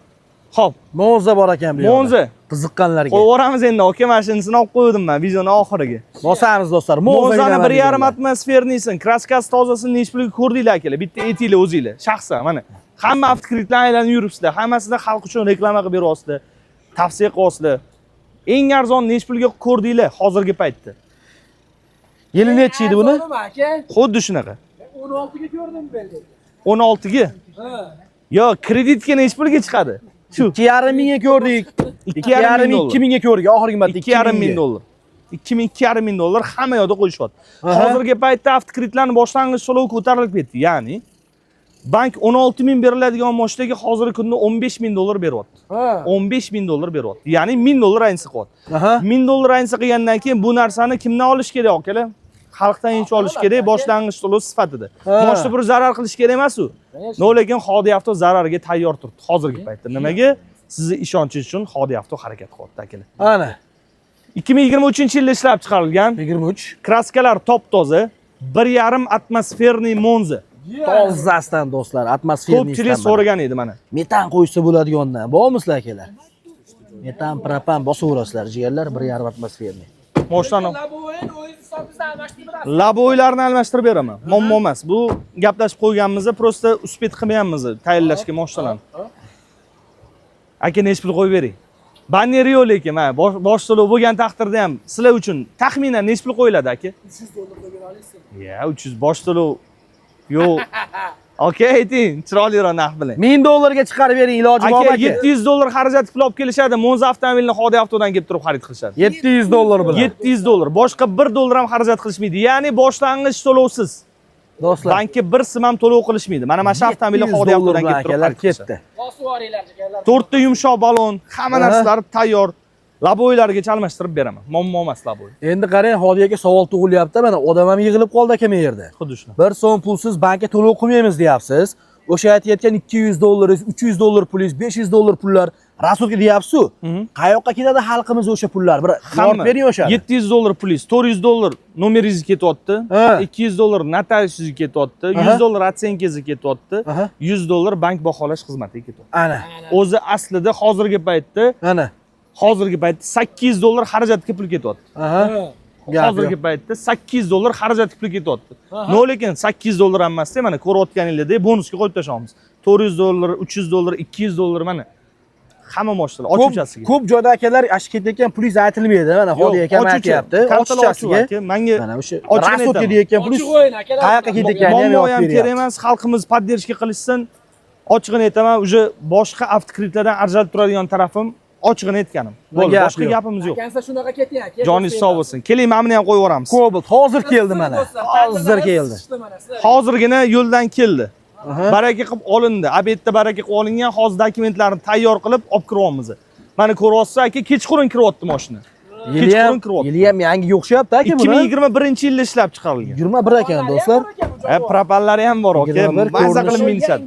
Xo'p, Monza bor ekan bu yerda. Monza. Qiziqqanlarga. Qo'yvoramiz endi, aka, mashinasini olib qo'ydim men videoning oxiriga. Bosamiz do'stlar. Monzani 1,5 atmosfernisin, kraskasi tozasini necha pulga ko'rdinglar akalar? Bitta aytinglar o'zinglar. Shaxsan mana hamma avtokritlarni aylanib yuribsizlar. Hammasida xalq uchun reklama qilib beryapsizlar. Tavsiya qilyapsizlar. Eng arzon nechi pulga ko'rdinglar hozirgi paytda? Yili necha edi buni? Aka, Xuddi shunaqa. 16 ga ko'rdim belki. 16 ga. Ha. Yo, kreditga nechi pulga chiqadi? Shu 2,5 mingga ko'rdik. 2,5 ming 2 mingga ko'rdik. Oxirgi marta 2,5 ming dollar. 2,5 ming dollar hamma yoqda qo'yishyapti. Hozirgi paytda avtokreditlarning boshlang'ich to'lovi ko'tarilib ketdi. Ya'ni bank 16 ming beriladigan mashinaga hozirgi kunda 15 ming dollar beryapti. Ha. 15 ming dollar beryapti. Ya'ni 1000 dollar ayniqsa qilyapti. Aha. 1000 dollar ayniqsa qilgandan keyin bu narsani kimdan olish kerak akalar? Xalqdan inch olish kerak, boshlang'ich to'lov sifatida. Mashina bir zarar qilish kerak emas-ku. Lekin Xodi Avto zararga tayyor turibdi hozirgi paytda. Nimaga? Sizni ishonchingiz uchun Xodi Avto harakat qilyapti akalar. Ana. 2023-yilda ishlab chiqarilgan. 23. Kraskalar top-toza, 1,5 atmosferniy Monza. Tozasidan do'stlar, atmosferniy. Ko'pchilik so'ragan edi mana. Metan qo'ysa bo'ladigandan. Bormisizlar akalar? Metan, propan bosaverasizlar, jigarlar 1,5 atmosferniy. Moshinani Labo'yin o'yin hisobida almashtirib labo'ylarni almashtirib beraman. Muammo emas. Bu gaplashib qo'yganmiz, prosta uspet qilmayapmiz tayyorlashga mashinalarni. Aka nechi pul qo'yib bering. Banneri yo'q lekin, mana bosh to'lov bo'lgan taqdirda ham sizlar uchun taxminan nechi pul qo'yiladi aka? 300 dollar qo'yib olasiz. Ya, 300 bosh to'lov. Yo'q. Aka, ayting, chiroyliroq narx bilan. 1000 dollarga chiqarib bering, iloji bor Aka, aka. 700 dollar xarajat qilib olib kelishadi. Monza avtomobilni Xodi Avtodan kelib turib xarid qilishadi. 700 dollar bilan. 700 dollar. Boshqa 1 dollar ham xarajat qilishmaydi. Ya'ni boshlang'ich to'lovsiz. Do'stlar, Bankka 1 sim ham to'lov qilishmaydi. Mana mana shu avtomobilni Xodi Avtodan kelib turib akalar xarid qilishadi. ketdi. Bosib yuboringlar jigarlar. 4 ta yumshoq balon, hamma narsalar tayyor. Labo'ylargacha almashtirib beraman. Muammo emas labo'y. Endi qarang, Hodiyaga savol tug'ilyapti. Mana odam ham yig'ilib qoldi aka men yerda. Xuddi shuna. 1 so'm pulsiz bankka to'lov qilmaymiz deyapsiz. O'sha aytayotgan 200 dollar, 300 dollar pulingiz, 500 dollar pullar rasulga deyapsiz-ku. Qayoqqa ketadi xalqimiz o'sha pullar? Bir yorib bering o'sha. 700 dollar pulingiz, 400 dollar nomeringizga ketyapti. Ha. 200 dollar notariusingizga ketyapti. 100 dollar otsenkangizga ketyapti. Aha. 100 dollar bank baholash xizmatiga ketyapti. Ana, O'zi aslida hozirgi paytda ana. 800 dollar xarajatga pul ketyapti. Aha. Hozirgi paytda 800 dollar xarajat pul ketyapti. No lekin 800 dollar ham emas, mana ko'rayotganingizdek bonusga qo'yib tashlaymiz. 400 dollar, 300 dollar, 200 dollar mana hamma mashinalar ochuvchasiga. Ko'p joyda akalar ashib ketayotgan pulingiz aytilmaydi. Mana Hodiya aka aytyapti. Ochuvchasiga. Menga mana o'sha rasotga deyotgan pulingiz Ochiq o'yin akalar. qayoqqa ketayotganini ham muammo yozib ham kerak beryapti. emas, xalqimiz poddershka qilishsin. Ochig'ini aytaman, уже boshqa avtokreditlardan ajralib turadigan tarafim ochig'ini aytganim. Bo'ldi, boshqa gapimiz yo'q. Akansa shunaqa keting aka. Joningiz sog' bo'lsin. Keling, mana buni ham qo'yib yuboramiz. Cobalt hozir keldi mana. Hozir keldi. Hozirgina yo'ldan keldi. Baraka qilib olindi. Abetda baraka qilib olingan, hozir dokumentlarni tayyor qilib olib kiryapmiz. Mana ko'ryapsiz aka, kechqurun kiryapti mashina. Kechqurun kiryapti. Yili ham yangi o'xshayapti aka buni. 2021-yilda ishlab chiqarilgan. 21 ekan do'stlar. Propanlari ham bor aka. 21 Maza qilib minishadi.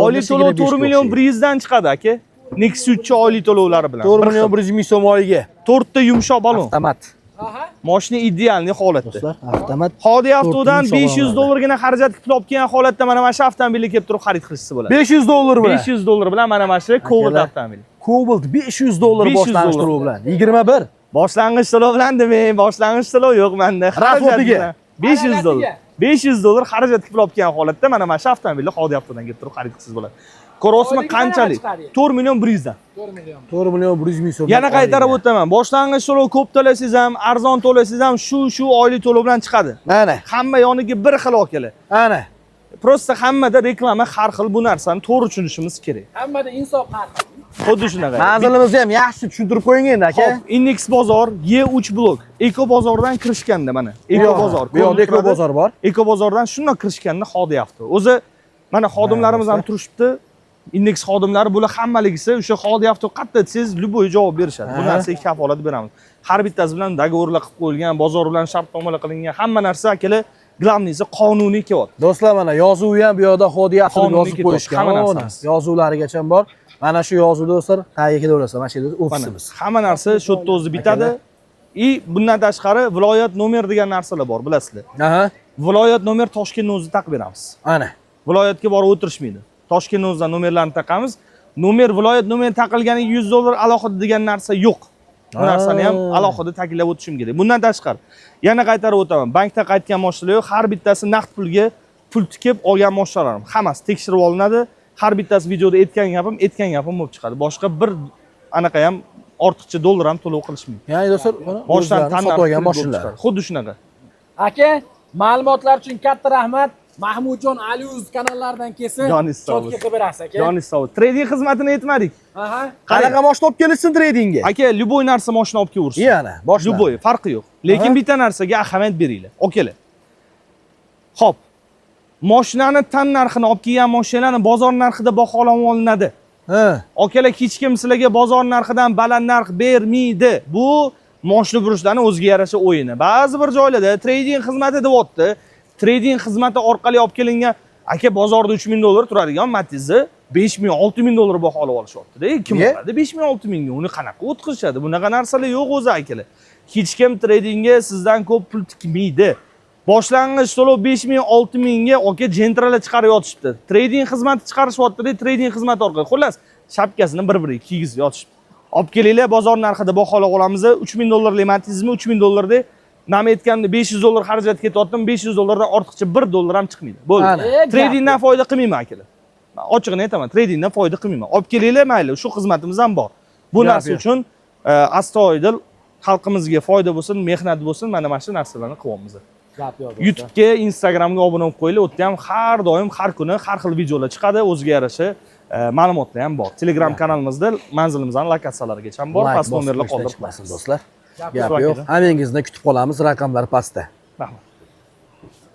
Oylik to'lov 4 million 100 dan chiqadi aka. Nexus 3 oylik to'lovlari bilan. 4 million 100 ming so'm oyiga. 4 ta yumshoq balon. Avtomat. Aha. Mashina idealniy holatda. Do'stlar, avtomat. Xodi Avtodan 4 ming so'm 500 dollargina xarajat qilib olib kelgan holatda mana shu avtomobilni kelib turib xarid qilishsa bo'ladi. 500 dollar bilan. 500 dollar bilan mana shu Cobalt avtomobil. Cobalt 500 dollar 500 boshlang'ich dollar. to'lov bilan. 21. Boshlang'ich to'lov bilan demang, boshlang'ich to'lov yo'q menda. Rasotiga. 500 dollar. 500 dollar xarajat qilib olib kelgan holatda mana shu avtomobilni Xodi Avtodan kelib turib xarid qilsangiz bo'ladi. Ko'ryapsizmi qanchalik? 4 million 100 dan. 4 million. 4 million 100 ming so'm. Yana qaytarib o'taman. Boshlang'ich to'lov ko'p to'lasangiz ham, arzon to'lasangiz ham shu oylik to'lov bilan chiqadi. Mana. Hamma yoniga bir xil akalar. Ana. Prosta hammada reklama har xil, bu narsani to'g'ri tushunishimiz kerak. Hammada insof har xil. Xuddi shunaqa. Manzilimizni ham yaxshi tushuntirib qo'ying endi aka. Hop, Index bozor Y3 blok. Eko bozordan kirishganda mana. Eko bozor. Bu yoqda eko bozor bor. Eko bozordan shundoq kirishganda Xodi Avto. O'zi mana xodimlarimiz ham turishibdi. Index xodimlari bular hammaligisi o'sha Xodi Avto qatta desangiz любой javob berishadi. Bu narsaga kafolat beramiz. Har bittasi bilan dogovorlar qilib qo'yilgan, bozor bilan shartnomalar qilingan hamma narsa akalar Glavniysi qonuniy kelyapti. Do'stlar mana yozuvi ham bu yoqda Xodi Avto Qonuniy yozib qo'yishgan. hamma Mana narsamiz. yozuvlarigacha bor. Mana shu yozuv do'stlar, qayerga ko'rasan? Mana shu yerda ofisimiz. Hamma narsa shu yerda o'zi bitadi. Bundan tashqari viloyat nomer degan narsalar bor, bilasizlar. Aha. Viloyat nomer Toshkentni o'zi taqib beramiz. Ana. Viloyatga borib o'tirishmaydi. Toshkentni o'zidan nomerlarni taqamiz. Nomer viloyat nomeri taqilganiga 100 dollar alohida degan narsa yo'q. Bu narsani ham alohida ta'kidlab o'tishim kerak. Bundan tashqari yana qaytarib o'taman. Bankda qaytgan mashinalar yo'q, har bittasi naqd pulga pul tikib olgan mashinalarim. Hammasi tekshirib olinadi. Har bittasi videoda aytgan gapim bo'lib chiqadi. Boshqa bir anaqa ham ortiqcha dollar ham to'lov qilishmaydi. Ya'ni do'stlar, Boshidan o'zlarining sotib olgan mashinalar. Xuddi shunaqa. Aka, ma'lumotlar uchun katta rahmat. Mahmudjon Aliuz kanallaridan kelsa, Joningiz sog' chotka qilib berasiz aka. Joningiz sog'. Trading xizmatini aytmadik. Aha. Qanaqa mashina olib kelishsin tradingga? Aka, любой narsa mashina olib kelursiz. Yana, boshla. Любой, farqi yo'q. Lekin Aha. bitta narsaga ahamiyat beringlar. Okalar. Xo'p. Mashinani tan narxini olib kelgan mashinalarni bozor narxida baholab olinadi. Ha. Okalar, hech kim sizlarga bozor narxidan baland narx bermaydi. Bu mashina burishlarning o'ziga yarasha o'yini. Ba'zi bir joylarda trading xizmati deyapti. Trading xizmati orqali olib kelingan aka bozorda 3000 dollar turadigan Matiz'ni 5000, 6000 dollar baholab olishyapti-da. Kim oladi 5000, 6000 ga? Uni qanaqa o'tkazishadi? Bunaqa narsalar yo'q o'zi akalar. Hech kim tradingga sizdan ko'p pul tikmaydi. Boshlang'ich to'lov 5000, 6000 ga aka jentralar chiqarib yotishibdi. Trading xizmati chiqarishyapti-da, trading xizmati orqali. Xullas, shapkasini bir-biriga kiygizib yotishibdi. Olib kelinglar, bozor narxida baholab olamiz. 3000 dollarlik Matiz'mi 3000 dollarda nam aytganda 500 dollar xarajat ketyaptim, 500 dollardan ortiqcha 1 dollar ham chiqmaydi. Bo'ldi. Tradingdan foyda qilmayman akalar. Men ochig'ini aytaman, tradingdan foyda qilmayman. Olib kelinglar, mayli, shu xizmatimiz ham bor. Bu narsa uchun astoydil xalqimizga foyda bo'lsin, mehnat bo'lsin, mana shu narsalarni qilyapmiz. Gap yo'q. YouTube'ga, Instagramga obuna bo'lib qo'yinglar. U yerda ham har doim, har kuni har xil videolar chiqadi, o'ziga yarasha ma'lumotlar ham bor. Telegram kanalimizda manzilimizning lokatsiyalarigacha ham bor, past nomerlar qoldirib qo'yasiz do'stlar. Gap yo'q. Hammangizni kutib qolamiz, raqamlar pastda. Rahmat.